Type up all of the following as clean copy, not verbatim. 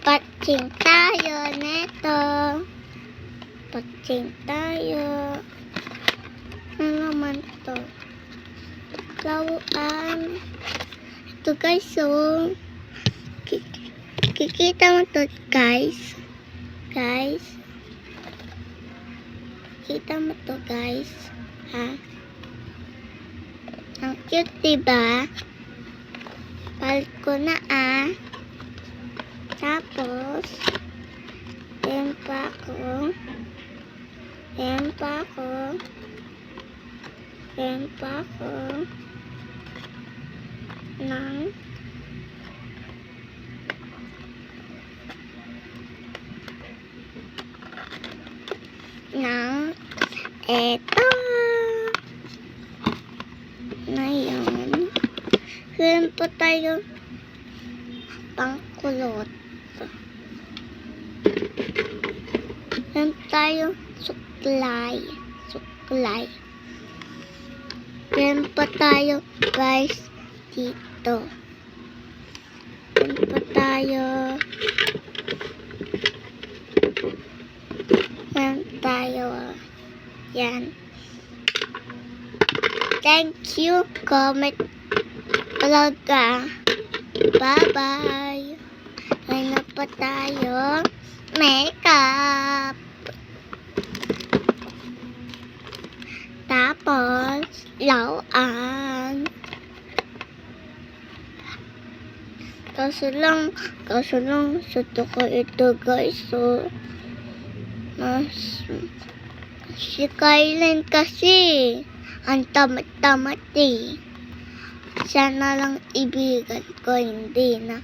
Patsing tayo neto. Patsing tayo. Ano naman to? Laruan. Ito guys, oh. Kikita mo to guys. Guys. Kita mo to guys. Ha? Ang cute diba? Palit ko na Tapos, yan pa ako ng eto na yun. Yan po tayo pangkulot. Yan tayo suklay. Yan pa tayo guys dito. Yan pa tayo. Yan tayo. Yan. Thank you. Comment talaga. Bye-bye. Ano pa tayo? Makeup. Tapos, laruan. Kaso lang, suto ko ito guys. So, si Kylan kasi, ang tamat-tamat eh. Sana lang ibigan ko, hindi na.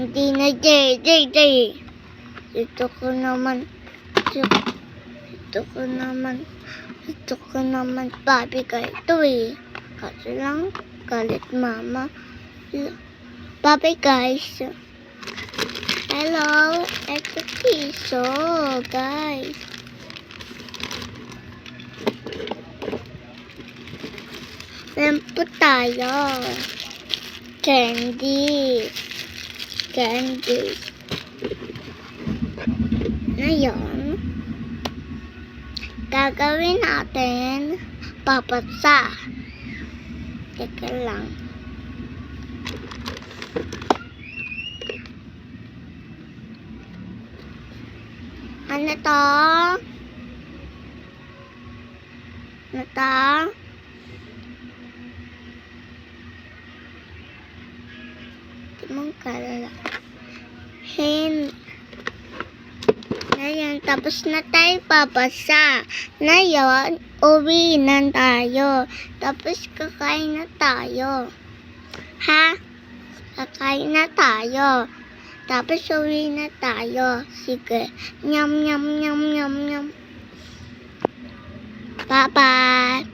JJ. Ito ko naman babigay ito eh. Kasi lang, galit mama. Bye guys. Hello, ito piso, guys. Meron po tayo. Candy. Ngayon, gagawin natin papatsa. Teka lang. Ano to? Timong kalala. Ngayon, tapos na tayo papasa. Ngayon, uwi na tayo. Tapos kakain na tayo. Ha? Kakain na tayo. Tapos uwi na tayo. Sige. Nyam. Bye-bye.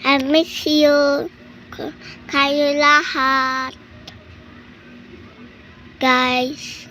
I miss you. Kayo lahat. Guys.